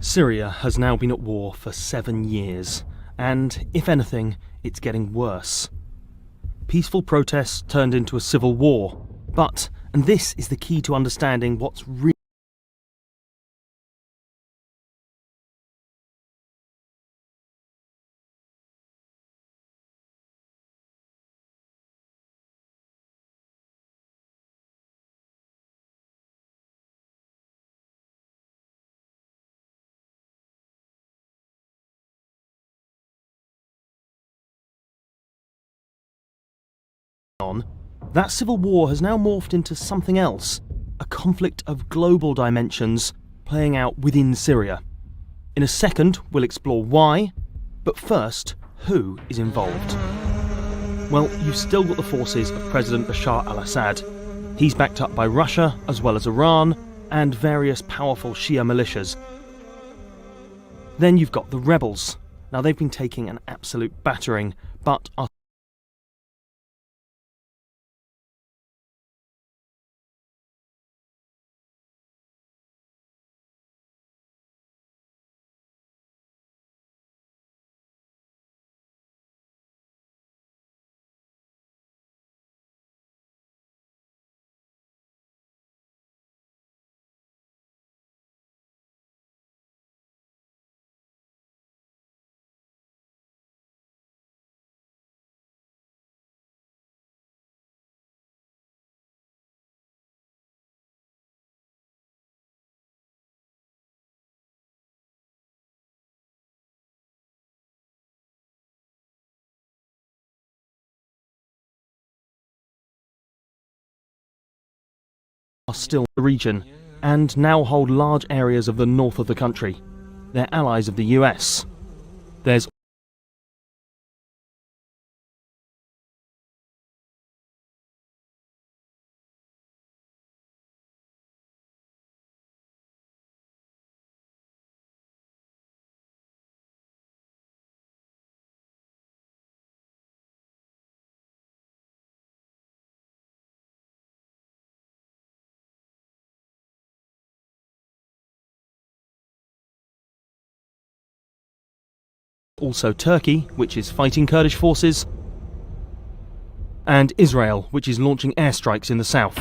Syria has now been at war for 7 years, and, if anything, it's getting worse. Peaceful protests turned into a civil war, but, and this is the key to understanding what's really on. That civil war has now morphed into something else, a conflict of global dimensions playing out within Syria. In a second, we'll explore why, but first, who is involved? Well, you've still got the forces of President Bashar al-Assad. He's backed up by Russia, as well as Iran, and various powerful Shia militias. Then you've got the rebels. Now, they've been taking an absolute battering, but are still in the region, and now hold large areas of the north of the country. They're allies of the US. There's also Turkey, which is fighting Kurdish forces, and Israel, which is launching airstrikes in the south.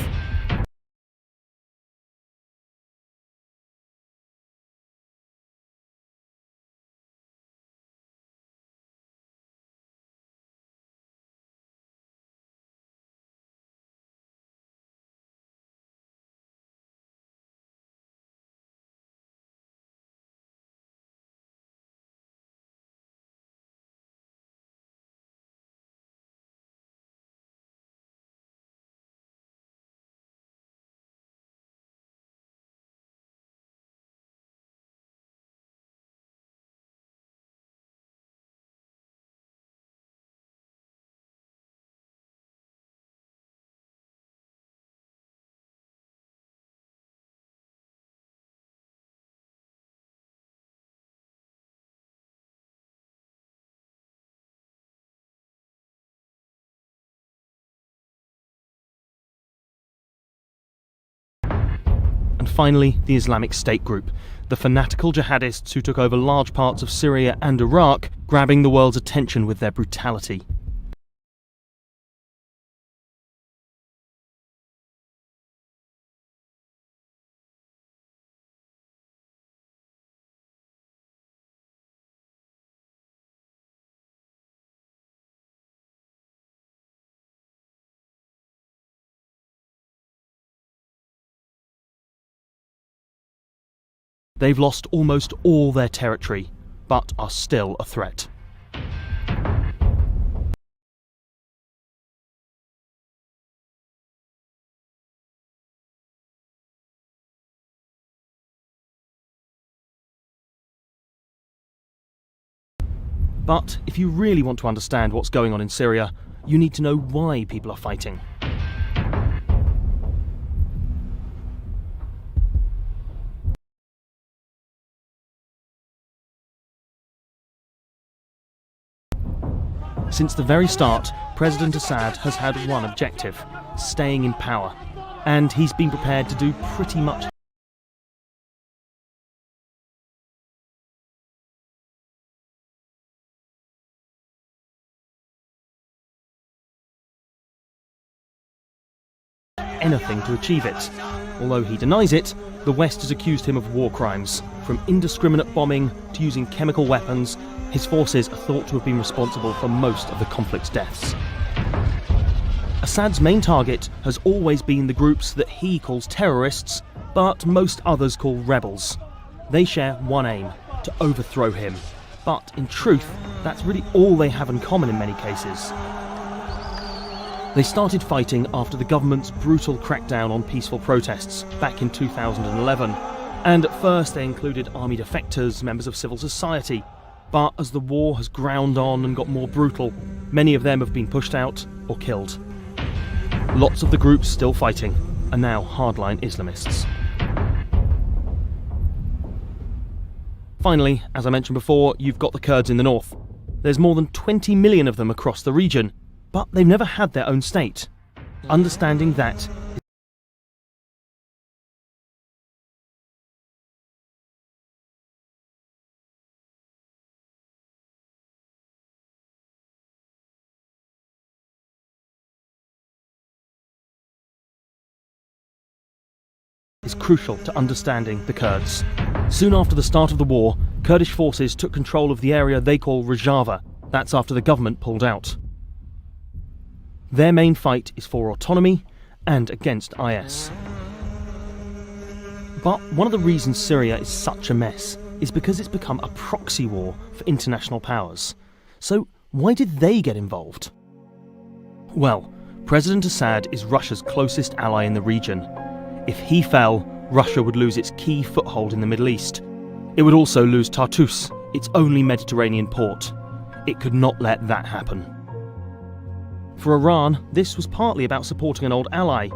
And finally, the Islamic State group, the fanatical jihadists who took over large parts of Syria and Iraq, grabbing the world's attention with their brutality. They've lost almost all their territory, but are still a threat. But if you really want to understand what's going on in Syria, you need to know why people are fighting. Since the very start, President Assad has had one objective: staying in power. And he's been prepared to do pretty much anything to achieve it. Although he denies it, the West has accused him of war crimes. From indiscriminate bombing to using chemical weapons, his forces are thought to have been responsible for most of the conflict's deaths. Assad's main target has always been the groups that he calls terrorists, but most others call rebels. They share one aim: to overthrow him. But in truth, that's really all they have in common in many cases. They started fighting after the government's brutal crackdown on peaceful protests back in 2011. And at first they included army defectors, members of civil society. But as the war has ground on and got more brutal, many of them have been pushed out or killed. Lots of the groups still fighting are now hardline Islamists. Finally, as I mentioned before, you've got the Kurds in the north. There's more than 20 million of them across the region, but they've never had their own state. Understanding that is crucial to understanding the Kurds. Soon after the start of the war, Kurdish forces took control of the area they call Rojava. That's after the government pulled out. Their main fight is for autonomy and against IS. But one of the reasons Syria is such a mess is because it's become a proxy war for international powers. So why did they get involved? Well, President Assad is Russia's closest ally in the region. If he fell, Russia would lose its key foothold in the Middle East. It would also lose Tartus, its only Mediterranean port. It could not let that happen. For Iran, this was partly about supporting an old ally.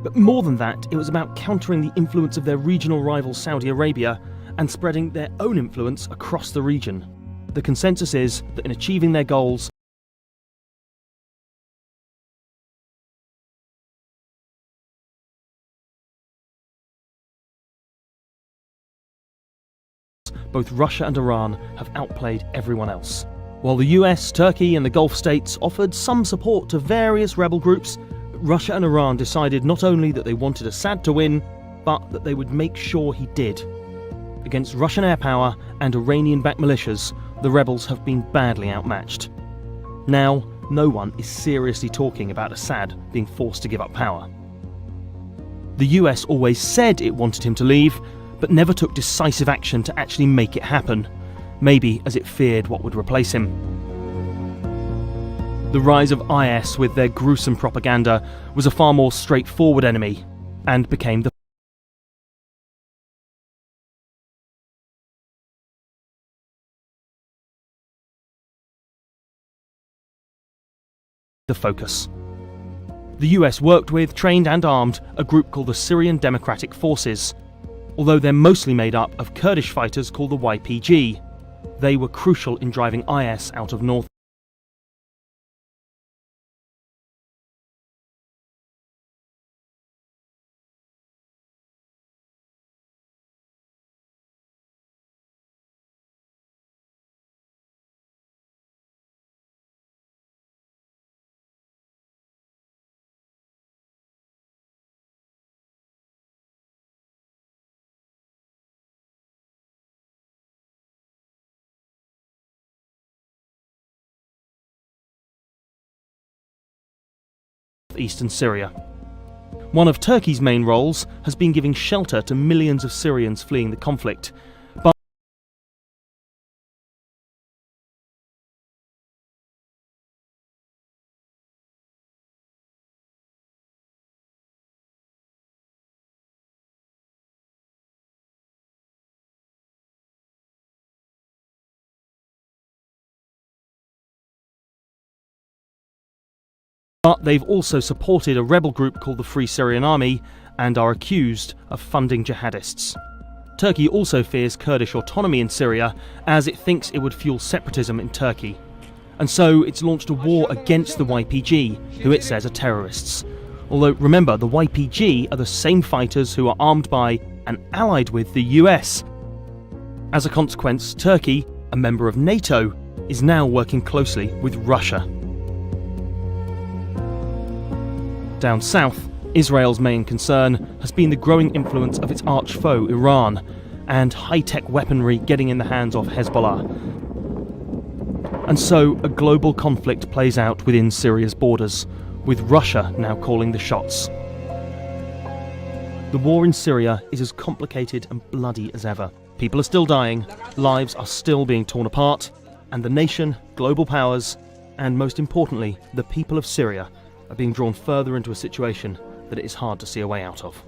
But more than that, it was about countering the influence of their regional rival Saudi Arabia and spreading their own influence across the region. The consensus is that in achieving their goals, both Russia and Iran have outplayed everyone else. While the US, Turkey and the Gulf states offered some support to various rebel groups, Russia and Iran decided not only that they wanted Assad to win, but that they would make sure he did. Against Russian air power and Iranian-backed militias, the rebels have been badly outmatched. Now, no one is seriously talking about Assad being forced to give up power. The US always said it wanted him to leave, but never took decisive action to actually make it happen, maybe as it feared what would replace him. The rise of IS with their gruesome propaganda was a far more straightforward enemy, and became the focus. The US worked with, trained and armed a group called the Syrian Democratic Forces. Although they're mostly made up of Kurdish fighters called the YPG, they were crucial in driving IS out of north. Eastern Syria. One of Turkey's main roles has been giving shelter to millions of Syrians fleeing the conflict. But they've also supported a rebel group called the Free Syrian Army and are accused of funding jihadists. Turkey also fears Kurdish autonomy in Syria as it thinks it would fuel separatism in Turkey. And so it's launched a war against the YPG, who it says are terrorists. Although remember, the YPG are the same fighters who are armed by and allied with the US. As a consequence, Turkey, a member of NATO, is now working closely with Russia. Down south, Israel's main concern has been the growing influence of its arch foe, Iran, and high-tech weaponry getting in the hands of Hezbollah. And so a global conflict plays out within Syria's borders, with Russia now calling the shots. The war in Syria is as complicated and bloody as ever. People are still dying, lives are still being torn apart, and the nation, global powers, and most importantly, the people of Syria are being drawn further into a situation that it is hard to see a way out of.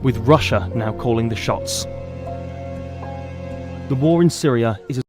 With Russia now calling the shots. The war in Syria is